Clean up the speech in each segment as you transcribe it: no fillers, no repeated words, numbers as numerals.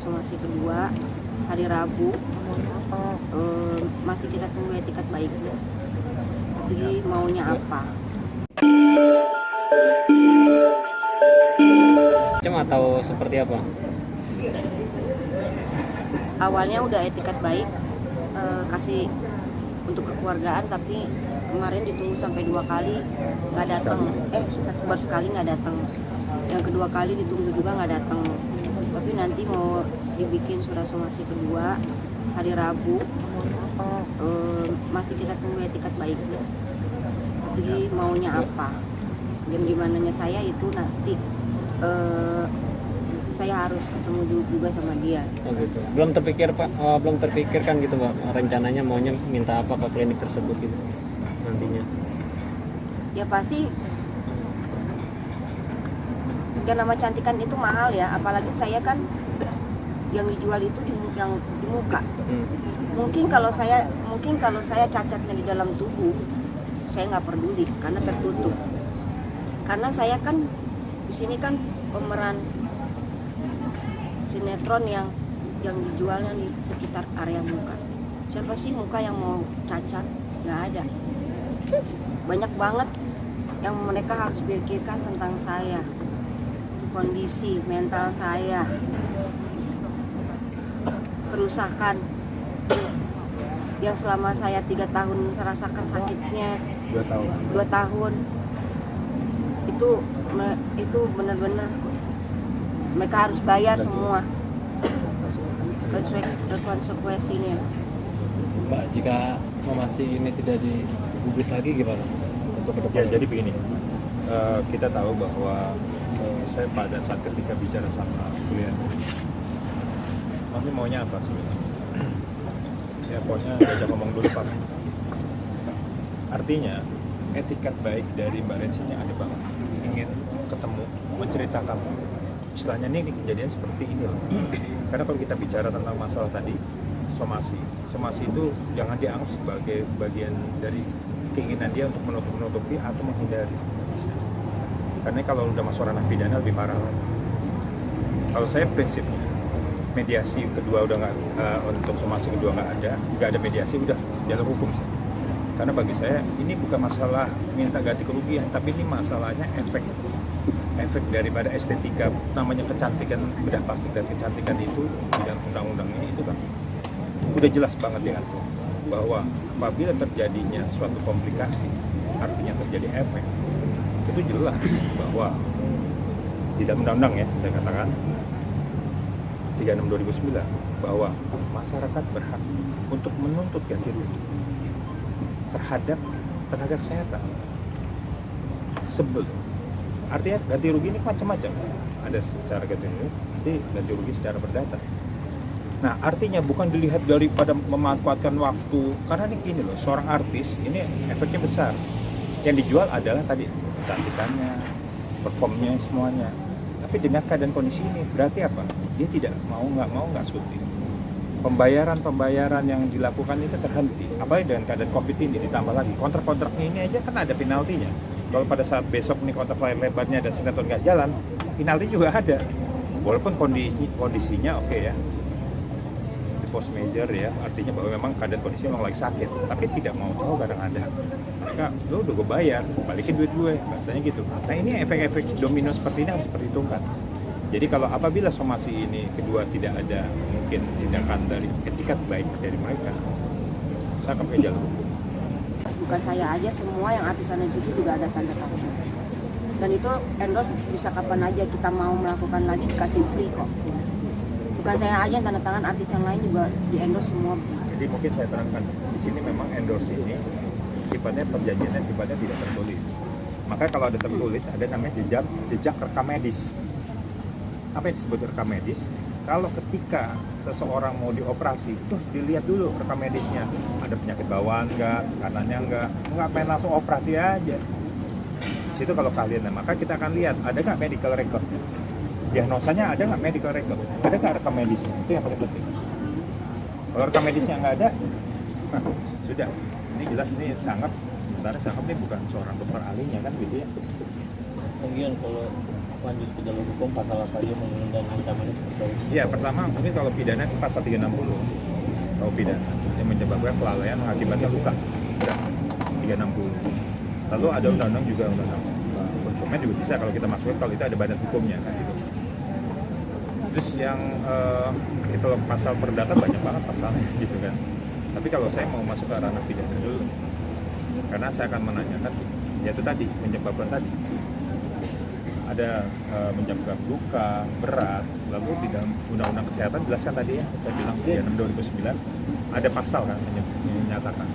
somasi kedua hari Rabu. Masih kita tunggu etikat baik. Jadi maunya apa? Macam atau seperti apa? Awalnya udah etikat baik, kasih untuk kekeluargaan, tapi kemarin ditunggu sampai 2 kali nggak datang. Baru sekali nggak datang. Yang kedua kali ditunggu juga nggak datang. Tapi nanti mau dibikin surat somasi kedua hari Rabu. Masih kita tunggu etikat baik. Jadi maunya apa? Jam dimananya saya itu nanti saya harus ketemu juga sama dia. Oh gitu. Belum terpikir Pak, belum terpikirkan gitu Pak, rencananya maunya minta apa ke klinik tersebut gitu nantinya? Ya pasti yang nama cantikan itu mahal ya, apalagi saya kan yang dijual itu yang di muka. Mungkin kalau saya cacatnya di dalam tubuh, saya nggak peduli karena tertutup. Karena saya kan di sini kan pemeran sinetron yang dijualnya di sekitar area muka. Siapa sih muka yang mau cacat? Nggak ada. Banyak banget yang mereka harus pikirkan tentang saya, kondisi mental saya, kerusakan yang selama saya 3 tahun merasakan sakitnya. 2 tahun itu benar-benar mereka harus bayar semua konsekuensinya. Mbak, jika somasi ini tidak dipublis lagi gimana untuk ke depan? Ya, jadi begini, kita tahu bahwa saya pada saat ketika bicara sama klien, Mami maunya apa sebenarnya? Ya pokoknya diajak ngomong dulu Pak. Artinya etikat baik dari Mbak Rensinya ada banget, ingin ketemu, menceritakan istilahnya ini kejadian seperti ini loh. Karena kalau kita bicara tentang masalah tadi somasi itu jangan dianggap sebagai bagian dari keinginan dia untuk menutupi atau menghindari. Karena kalau udah masuk ranah pidana lebih parah. Kalau saya prinsipnya mediasi kedua udah nggak, untuk somasi kedua nggak ada mediasi, udah jalur hukum. Karena bagi saya ini bukan masalah minta ganti kerugian, tapi ini masalahnya efek daripada estetika, namanya kecantikan, bedah plastik dan kecantikan itu di dalam undang-undangnya itu kan udah jelas banget diatur bahwa apabila terjadinya suatu komplikasi, artinya terjadi efek, itu jelas bahwa di dalam undang-undang ya, saya katakan 36/2009 bahwa masyarakat berhak untuk menuntut ganti rugi terhadap tenaga kesehatan. Artinya ganti rugi ini macam-macam. Ada secara ganti rugi, pasti ganti rugi secara perdata. Nah, artinya bukan dilihat daripada memanfaatkan waktu, karena ini gini loh, seorang artis ini efeknya besar. Yang dijual adalah tadi kecantikannya, performnya, semuanya. Tapi dengan keadaan kondisi ini berarti apa? Dia tidak nggak syuting. Pembayaran yang dilakukan itu terhenti. Apalagi dengan keadaan COVID ini ditambah lagi kontrak-kontraknya ini aja kan ada penaltinya. Kalau pada saat besok nih kontrak layar lebarnya dan sinetron nggak jalan, penalti juga ada. Walaupun kondisinya oke ya, force major ya, artinya bahwa memang keadaan kondisi memang lagi sakit, tapi tidak mau tahu kadang-kadang mereka, lo udah gue bayar, balikin duit gue, bahasanya gitu. Nah ini efek-efek domino seperti ini harus diperhitungkan. Jadi kalau apabila somasi ini kedua tidak ada mungkin tindakan dari etikat baik dari mereka, saya akan pakai jalur hukum. Bukan saya aja, semua yang artisan di situ juga ada tanda tangan. Dan itu endorse bisa kapan aja kita mau melakukan lagi, dikasih free kok. Bukan saya aja yang tanda tangan, artis yang lain juga di endorse semua. Jadi mungkin saya terangkan di sini memang endorse ini sifatnya perjanjiannya sifatnya tidak tertulis. Maka kalau ada tertulis ada namanya jejak rekam medis. Apa yang disebut rekam medis? Kalau ketika seseorang mau dioperasi, terus dilihat dulu rekam medisnya, ada penyakit bawaan nggak, kanannya nggak main langsung operasi aja. Di situ kalau kalian, maka kita akan lihat ada nggak medical record, diagnosanya ada nggak medical record, ada nggak rekam medisnya, itu yang paling penting. Kalau rekam medisnya nggak ada, nah, sudah, ini jelas ini sangat, sementara sangat ini bukan seorang dokter ahlinya kan gitu ya. Kemudian kalau lanjut ke jalur hukum pasal apa aja dan ancamannya seperti apa? Ya, pertama mungkin kalau pidana itu pasal 360. Kalau pidana yang menyebabkan kelalaian mengakibatkan luka. Udah 360. Lalu ada undang-undang juga, undang-undang konsumen juga bisa kalau kita masukin kalau itu ada badan hukumnya kan gitu. Terus yang kita pasal perdata banyak banget pasalnya gitu kan. Tapi kalau saya mau masuk ke ranah pidana dulu, karena saya akan menanyakan yaitu tadi menyebabkan tadi ada menyebabkan luka berat. Lalu di dalam undang-undang kesehatan jelaskan tadi ya, saya bilang 36/2009 ada pasal kan menyatakan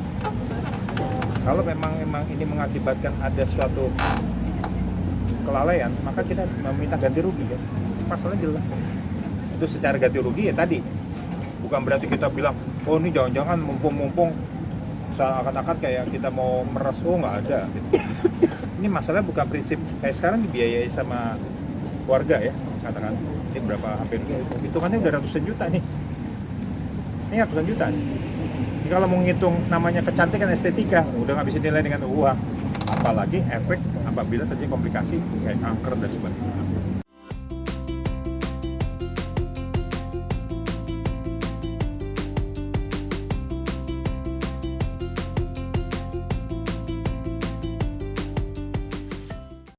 kalau memang ini mengakibatkan ada suatu kelalaian, maka kita meminta ganti rugi kan. Pasalnya jelas kan. Itu secara ganti rugi ya tadi. Bukan berarti kita bilang, oh ini jangan-jangan mumpung seakan-akan kayak kita mau meres, oh nggak ada gitu. Ini masalah bukan prinsip kayak sekarang dibiayai sama keluarga ya, katakan ini berapa hampir hitungannya udah ratusan juta nih. Ini ratusan juta nih. Ini kalau mau ngitung namanya kecantikan estetika, udah nggak bisa nilai dengan uang. Apalagi efek apabila terjadi komplikasi kayak kanker dan sebagainya.